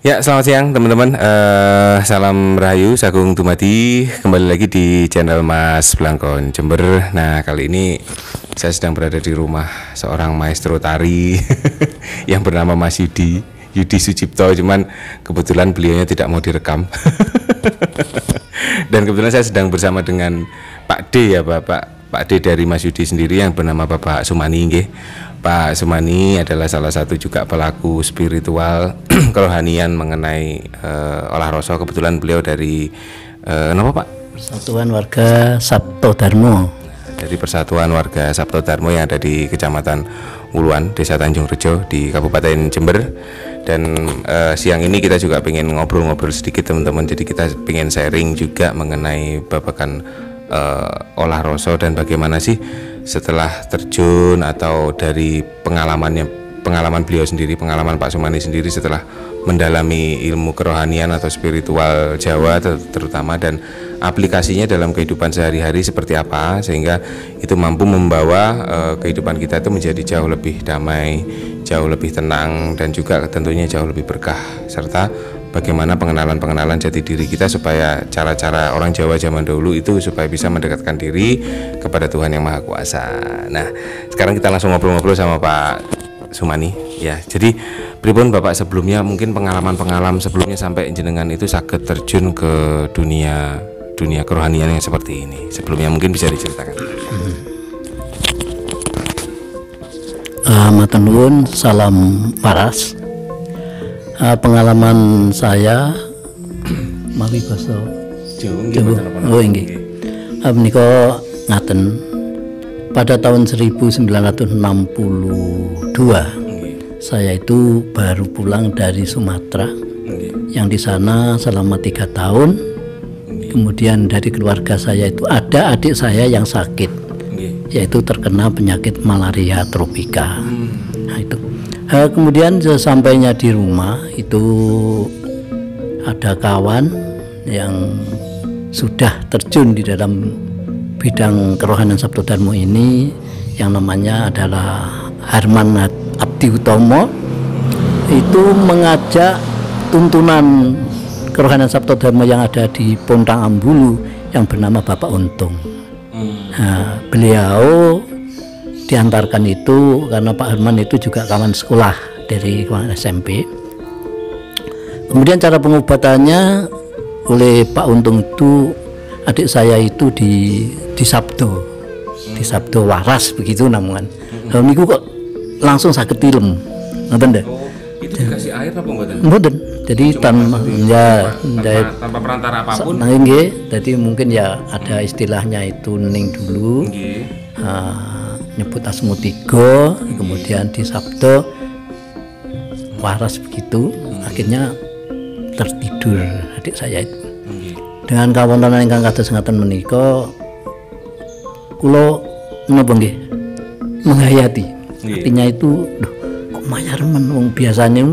Ya, selamat siang teman-teman. Salam Rahayu, Sagung Dumadi. Kembali lagi di channel Mas Blangkon Jember. Nah, kali ini saya sedang berada di rumah seorang maestro tari yang bernama Mas Yudi Sucipto. Cuman kebetulan beliaunya tidak mau direkam. Dan kebetulan saya sedang bersama dengan Pak D ya, Pak D dari Mas Yudi sendiri yang bernama Bapak Sumani nggih. Pak Sumani adalah salah satu juga pelaku spiritual kerohanian mengenai olah rasa. Kebetulan beliau dari apa Pak? Persatuan Warga Sabto Darmo. Dari Persatuan Warga Sabto Darmo yang ada di Kecamatan Wuluan, Desa Tanjung Rejo di Kabupaten Jember. Dan siang ini kita juga pengen ngobrol-ngobrol sedikit teman-teman. Jadi kita pengen sharing juga mengenai babakan olah rasa dan bagaimana sih setelah terjun atau dari pengalaman beliau sendiri, pengalaman Pak Sumani sendiri setelah mendalami ilmu kerohanian atau spiritual Jawa terutama, dan aplikasinya dalam kehidupan sehari-hari seperti apa sehingga itu mampu membawa kehidupan kita itu menjadi jauh lebih damai, jauh lebih tenang, dan juga tentunya jauh lebih berkah, serta bagaimana pengenalan jati diri kita supaya cara-cara orang Jawa zaman dahulu itu supaya bisa mendekatkan diri kepada Tuhan yang Maha Kuasa. Nah, sekarang kita langsung ngobrol-ngobrol sama Pak Sumani ya. Jadi pripun Bapak sebelumnya, mungkin pengalaman sebelumnya sampai jenengan itu saged terjun ke dunia kerohanian yang seperti ini. Sebelumnya mungkin bisa diceritakan. Matur nuwun, salam waras. Pengalaman saya mawi basa Jawa. Oh nggih. Menika ngaten. Pada tahun 1962 saya itu baru pulang dari Sumatera, yang di sana selama 3 tahun. Kemudian dari keluarga saya itu ada adik saya yang sakit, yaitu terkena penyakit malaria tropika. Nah itu. Kemudian sesampainya di rumah itu ada kawan yang sudah terjun di dalam bidang kerohanian Sabto Darmo ini, yang namanya adalah Harman Abdi Utomo. Itu mengajak tuntunan kerohanian Sabto Darmo yang ada di Pontang Ambulu yang bernama Bapak Untung. Nah, beliau diantarkan itu karena Pak Harman itu juga kawan sekolah dari SMP. Kemudian cara pengobatannya oleh Pak Untung itu, adik saya itu di Sabdo waras begitu namungan. Lalu niku kok langsung sakit tilem, ngoten deh. Itu dikasih air apa mboten? Mboten. Jadi tanpa perantara apapun. Nah, nggih, jadi mungkin ya ada istilahnya itu ning dulu. Nyebut asmu 3, kemudian di Sabdo waras begitu. Akhirnya tertidur adik saya itu. Dengan kawanan ingkang kados ngaten menika kula menapa nggih menghayati. Artinya itu kok mayarmen wong biasanya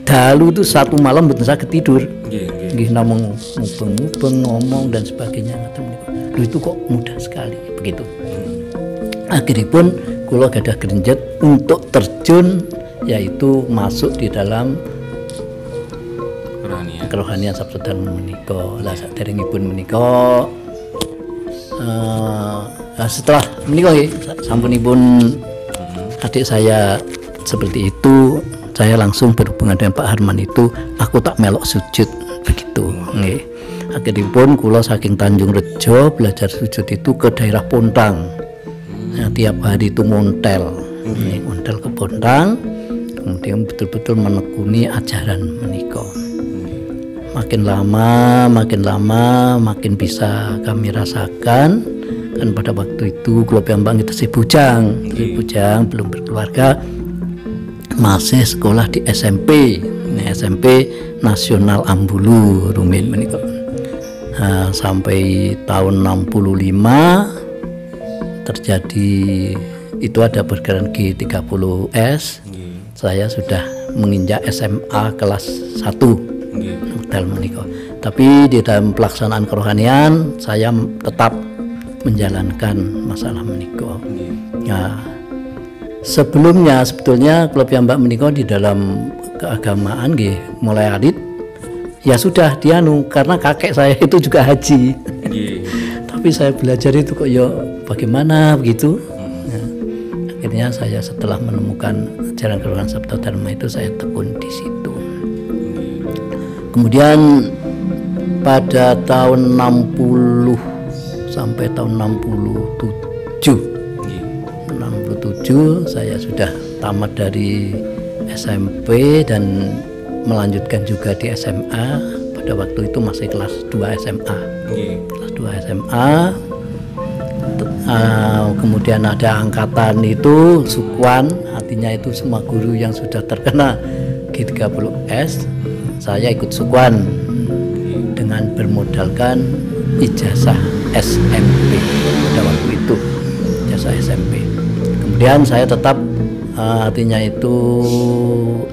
dalu itu 1 malam mboten saged tidur. Nggih namung mubeng-mubeng ngomong dan sebagainya ngaten menika. Lho itu kok mudah sekali begitu. Akhiripun kula gadah grenjet untuk terjun, yaitu masuk di dalam kerohanian Sabto Darmo menika. Lah saderengipun menika setelah menika nggih sampunipun adik saya seperti itu, saya langsung berhubungan dengan Pak Harman itu, aku tak melok sujud begitu nggih. Akhiripun kula saking Tanjung Rejo belajar sujud itu ke daerah Pontang. Nah, tiap hari itu montel ke Pontang, kemudian betul-betul menekuni ajaran menika. Makin lama makin bisa kami rasakan. Kan pada waktu itu kula piyambak ngetesi bujang belum berkeluarga, masih sekolah di SMP. SMP Nasional Ambulu rumin menika. Nah, sampai tahun 65 terjadi itu ada pergerakan G30S. Saya sudah menginjak SMA kelas 1 dalam menika. Tapi di dalam pelaksanaan kerohanian saya tetap menjalankan masalah menika. Nah, sebelumnya sebetulnya klub yang Mbak menika di dalam keagamaan nggih mulai alit ya sudah dianu karena kakek saya itu juga haji. Tapi saya belajar itu kok ya bagaimana begitu. Nah, akhirnya saya setelah menemukan ajaran kerohanian Sabto Dharma itu saya tekun di situ. Kemudian pada tahun 60 sampai tahun 67 saya sudah tamat dari SMP dan melanjutkan juga di SMA. Pada waktu itu masih kelas 2 SMA. Kelas 2 SMA. Kemudian ada angkatan itu Sukwan, artinya itu semua guru yang sudah terkena G30S. Saya ikut Sukwan dengan bermodalkan ijazah SMP pada waktu itu, ijazah SMP. Kemudian saya tetap artinya itu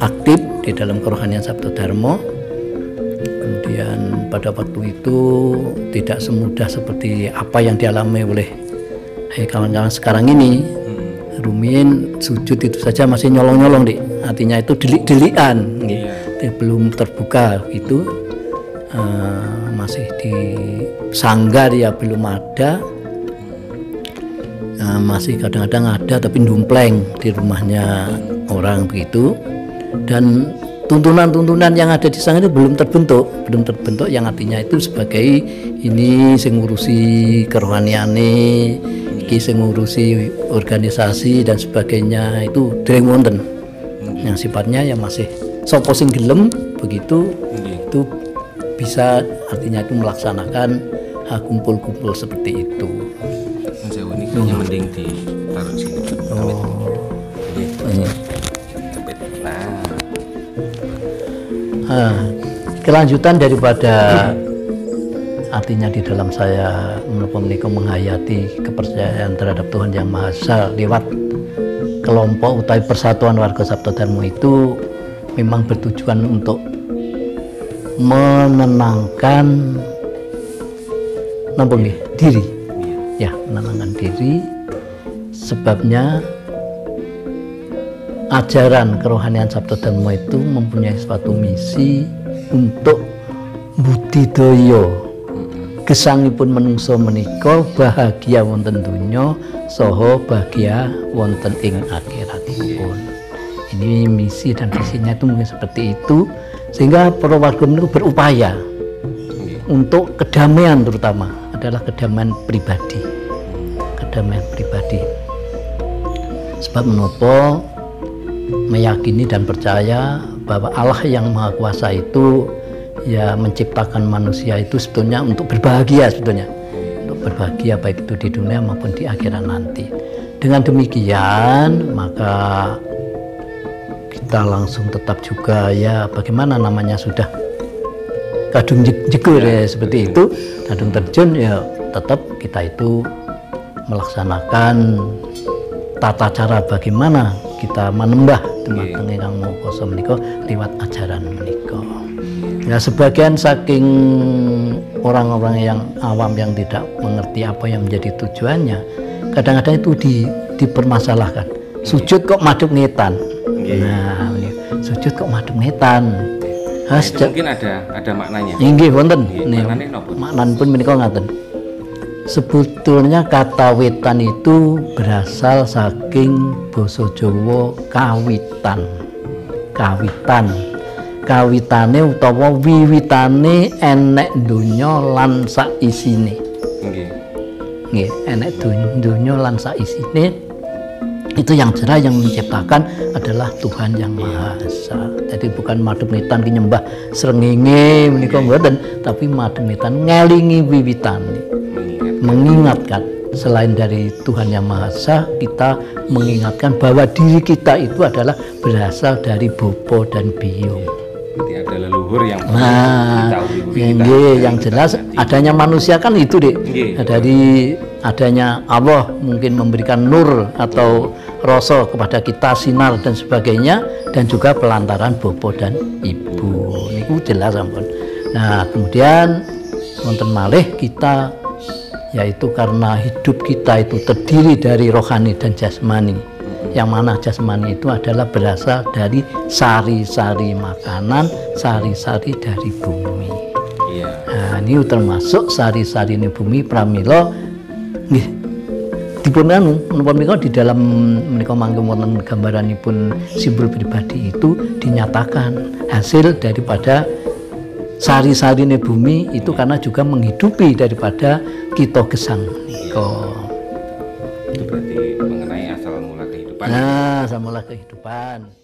aktif di dalam kerohanian Sabto Dharma. Kemudian pada waktu itu tidak semudah seperti apa yang dialami oleh kawan-kawan sekarang ini. Rumin sujud itu saja masih nyolong-nyolong dik, artinya itu delik-delikan, belum terbuka itu, masih di sanggar ya belum ada. Masih kadang-kadang ada tapi dumpleng di rumahnya orang begitu, dan tuntunan-tuntunan yang ada di sana itu belum terbentuk yang artinya itu sebagai ini sing ngurusi kerohaniane, iki sing ngurusi organisasi dan sebagainya itu dereng wonten. Yang sifatnya ya masih sapa sing gelem begitu itu bisa artinya itu melaksanakan kumpul-kumpul seperti itu. Ini mending ditaruh sini. Kelanjutan daripada artinya di dalam saya menghayati kepercayaan terhadap Tuhan Yang Maha Esa lewat kelompok utawi persatuan warga Sabto Dharma itu memang bertujuan untuk menenangkan diri. Ya, menenangkan diri. Sebabnya ajaran kerohanian Sabto Dharma itu mempunyai suatu misi untuk budidaya gesangipun menungso menika bahagia wonten donya saha bahagia wonten ing akhiratipun. Ini misi dan visinya itu mungkin seperti itu, sehingga para warga itu berupaya untuk kedamaian, terutama adalah kedamaian pribadi. Sebab menapa meyakini dan percaya bahwa Allah yang Maha Kuasa itu ya menciptakan manusia itu sebetulnya untuk berbahagia, untuk berbahagia baik itu di dunia maupun di akhirat nanti. Dengan demikian maka kita langsung tetap juga ya bagaimana namanya sudah kadung jegur ya seperti itu, kadung terjun ya tetap kita itu melaksanakan tata cara bagaimana kita menembah dumateng Ingkang Maha Kuasa menika liwat ajaran menika. Ya sebagian saking orang-orang yang awam yang tidak mengerti apa yang menjadi tujuannya, kadang-kadang itu dipermasalahkan. Sujud kok madhep ngetan. Nah, sujud kok madhep ngetan. Mungkin ada maknanya. Inggih wonten. Maknanipun menika ngaten. Sebetulnya kata wetan itu berasal saking basa Jawa kawitan. Kawitane utawa wiwitane enek donya lan sak isine. Nggih, enek donya lan sak isine. Itu yang cerah yang menciptakan adalah Tuhan Yang Maha Esa. Jadi bukan madhep nitan ki nyembah srengenge menika mboten, tapi madhep nitan ngelingi wiwitane. Mengingatkan selain dari Tuhan Yang Maha Esa, kita mengingatkan bahwa diri kita itu adalah berasal dari Bapa dan Biyung. Jadi ada leluhur yang yang jelas adanya manusia kan itu deh. Dari adanya Allah mungkin memberikan nur atau rasa kepada kita, sinar dan sebagainya, dan juga pelantaran Bapa dan Ibu. Ini jelas ampun. Nah kemudian wonten malih kita, yaitu karena hidup kita itu terdiri dari rohani dan jasmani. Yang mana jasmani itu adalah berasal dari sari-sari makanan, sari-sari dari bumi. Iya. Nah, ini termasuk sari-sari ini bumi pramila nggih dipun anu menapa menika di dalam menika mangke wonten gambaranipun simbol pribadi itu dinyatakan hasil daripada sari-sari ini bumi itu karena juga menghidupi daripada kita gesang menika. Itu berarti mengenai asal mula kehidupan. Nah, asal mula kehidupan.